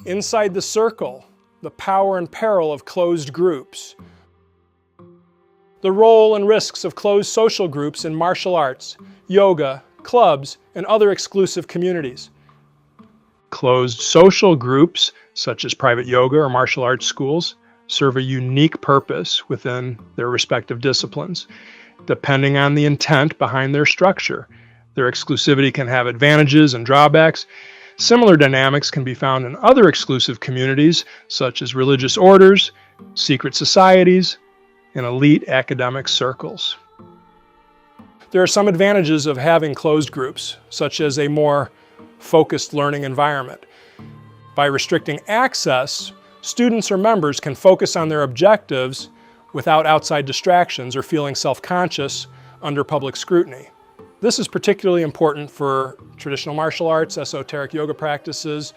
Inside the circle, the power and peril of closed groups. The role and risks of closed social groups in martial arts, yoga, clubs, and other exclusive communities. Closed social groups, such as private yoga or martial arts schools, serve a unique purpose within their respective disciplines. Depending on the intent behind their structure, their exclusivity can have advantages and drawbacks. Similar dynamics can be found in other exclusive communities, such as religious orders, secret societies, and elite academic circles. There are some advantages of having closed groups, such as a more focused learning environment. By restricting access, students or members can focus on their objectives without outside distractions or feeling self-conscious under public scrutiny. This is particularly important for traditional martial arts, esoteric yoga practices,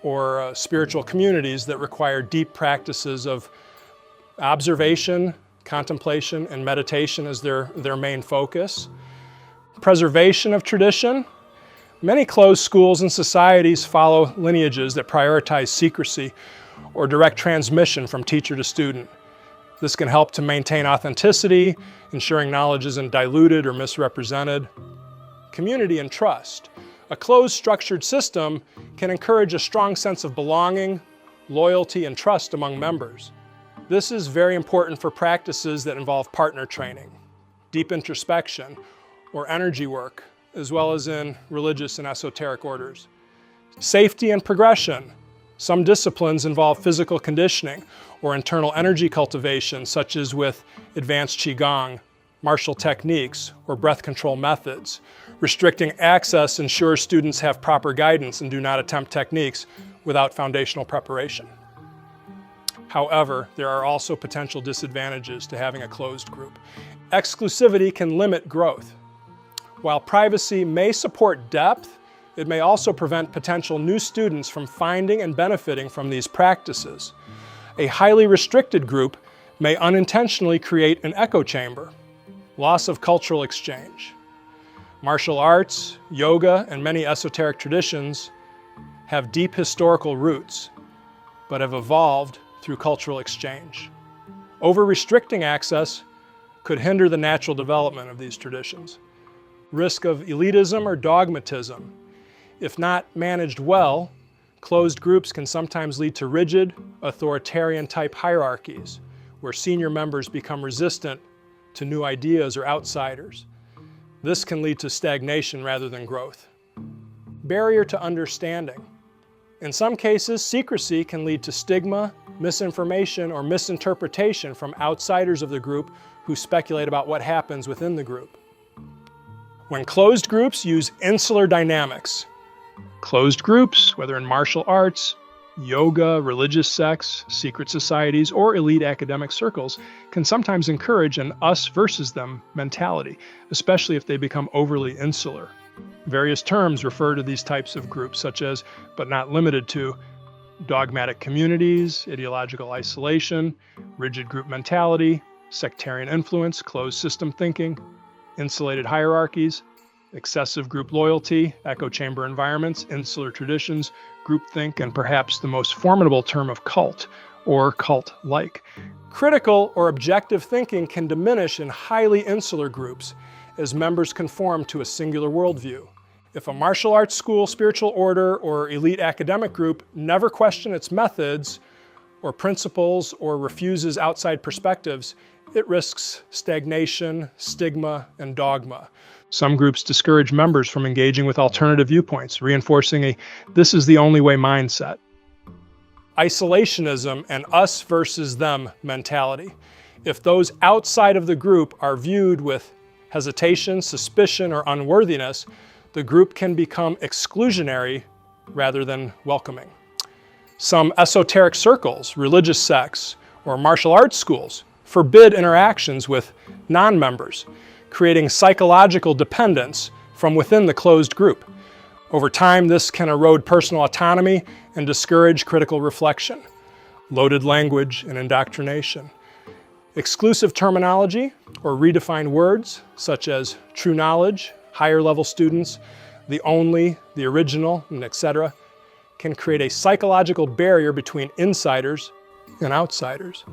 or spiritual communities that require deep practices of observation, contemplation, and meditation as their main focus. Preservation of tradition. Many closed schools and societies follow lineages that prioritize secrecy or direct transmission from teacher to student. This can help to maintain authenticity, ensuring knowledge isn't diluted or misrepresented. Community and trust. A closed, structured system can encourage a strong sense of belonging, loyalty, and trust among members. This is very important for practices that involve partner training, deep introspection, or energy work, as well as in religious and esoteric orders. Safety and progression. Some disciplines involve physical conditioning or internal energy cultivation, such as with advanced Qigong, martial techniques, or breath control methods. Restricting access ensures students have proper guidance and do not attempt techniques without foundational preparation. However, there are also potential disadvantages to having a closed group. Exclusivity can limit growth. While privacy may support depth, it may also prevent potential new students from finding and benefiting from these practices. A highly restricted group may unintentionally create an echo chamber. Loss of cultural exchange. Martial arts, yoga, and many esoteric traditions have deep historical roots, but have evolved through cultural exchange. Over-restricting access could hinder the natural development of these traditions. Risk of elitism or dogmatism. If not managed well, closed groups can sometimes lead to rigid, authoritarian-type hierarchies, where senior members become resistant to new ideas or outsiders. This can lead to stagnation rather than growth. Barrier to understanding. In some cases, secrecy can lead to stigma, misinformation, or misinterpretation from outsiders of the group who speculate about what happens within the group. When closed groups use insular dynamics. Closed groups, whether in martial arts, yoga, religious sects, secret societies, or elite academic circles, can sometimes encourage an us versus them mentality, especially if they become overly insular. Various terms refer to these types of groups, such as, but not limited to, dogmatic communities, ideological isolation, rigid group mentality, sectarian influence, closed system thinking, insulated hierarchies, excessive group loyalty, echo chamber environments, insular traditions, groupthink, and perhaps the most formidable term of cult, or cult-like. Critical or objective thinking can diminish in highly insular groups as members conform to a singular worldview. If a martial arts school, spiritual order, or elite academic group never question its methods or principles or refuses outside perspectives, it risks stagnation, stigma, and dogma. Some groups discourage members from engaging with alternative viewpoints, reinforcing a "this is the only way" mindset. Isolationism and us versus them mentality. If those outside of the group are viewed with hesitation, suspicion, or unworthiness, the group can become exclusionary rather than welcoming. Some esoteric circles, religious sects, or martial arts schools forbid interactions with non-members, creating psychological dependence from within the closed group. Over time, this can erode personal autonomy and discourage critical reflection, loaded language, and indoctrination. Exclusive terminology or redefined words such as true knowledge, higher level students, the only, the original, and etc., can create a psychological barrier between insiders and outsiders.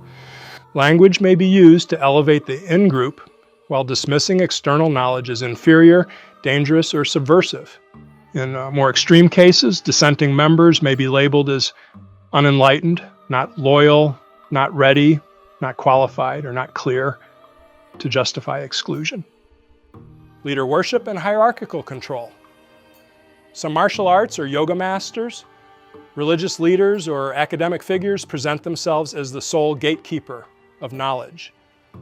Language may be used to elevate the in-group while dismissing external knowledge as inferior, dangerous, or subversive. In more extreme cases, dissenting members may be labeled as unenlightened, not loyal, not ready, not qualified, or not clear to justify exclusion. Leader worship and hierarchical control. Some martial arts or yoga masters, religious leaders, or academic figures present themselves as the sole gatekeeper of knowledge,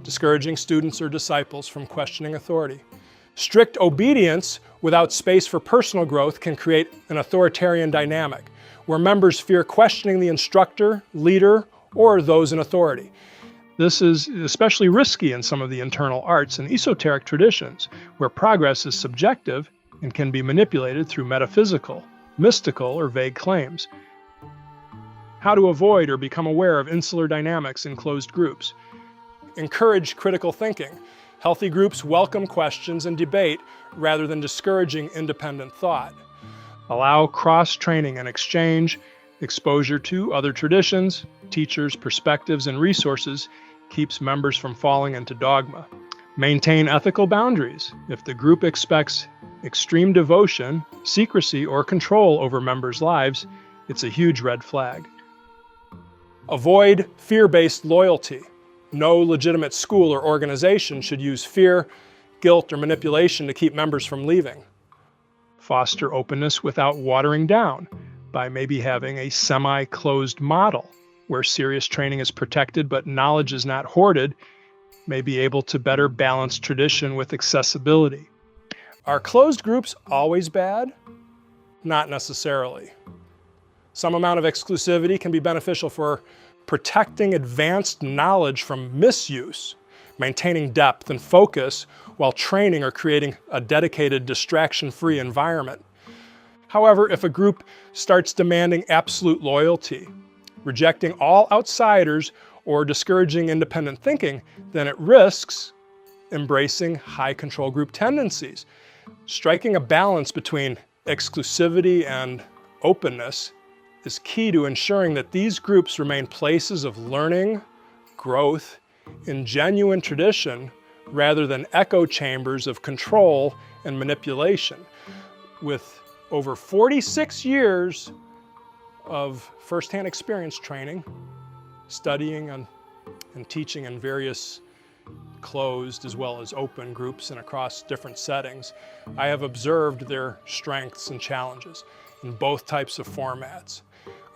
discouraging students or disciples from questioning authority. Strict obedience without space for personal growth can create an authoritarian dynamic, where members fear questioning the instructor, leader, or those in authority. This is especially risky in some of the internal arts and esoteric traditions, where progress is subjective and can be manipulated through metaphysical, mystical, or vague claims. How to avoid or become aware of insular dynamics in closed groups. Encourage critical thinking. Healthy groups welcome questions and debate rather than discouraging independent thought. Allow cross-training and exchange. Exposure to other traditions, teachers, perspectives, and resources keeps members from falling into dogma. Maintain ethical boundaries. If the group expects extreme devotion, secrecy, or control over members' lives, it's a huge red flag. Avoid fear-based loyalty. No legitimate school or organization should use fear, guilt, or manipulation to keep members from leaving. Foster openness without watering down by maybe having a semi-closed model where serious training is protected but knowledge is not hoarded, may be able to better balance tradition with accessibility. Are closed groups always bad? Not necessarily. Some amount of exclusivity can be beneficial for protecting advanced knowledge from misuse, maintaining depth and focus while training or creating a dedicated, distraction-free environment. However, if a group starts demanding absolute loyalty, rejecting all outsiders, or discouraging independent thinking, then it risks embracing high control group tendencies. Striking a balance between exclusivity and openness is key to ensuring that these groups remain places of learning, growth, and genuine tradition rather than echo chambers of control and manipulation. With over 46 years of firsthand experience training, studying and teaching in various closed as well as open groups and across different settings, I have observed their strengths and challenges in both types of formats.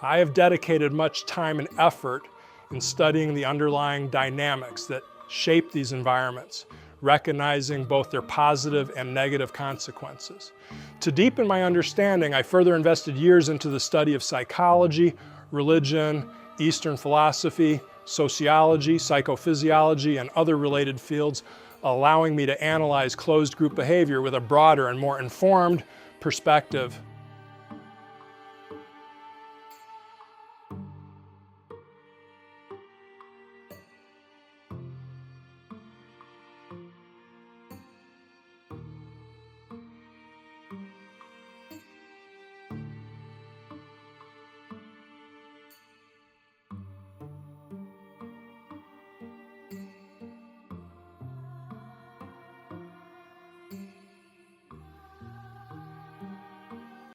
I have dedicated much time and effort in studying the underlying dynamics that shape these environments, recognizing both their positive and negative consequences. To deepen my understanding, I further invested years into the study of psychology, religion, Eastern philosophy, sociology, psychophysiology, and other related fields, allowing me to analyze closed group behavior with a broader and more informed perspective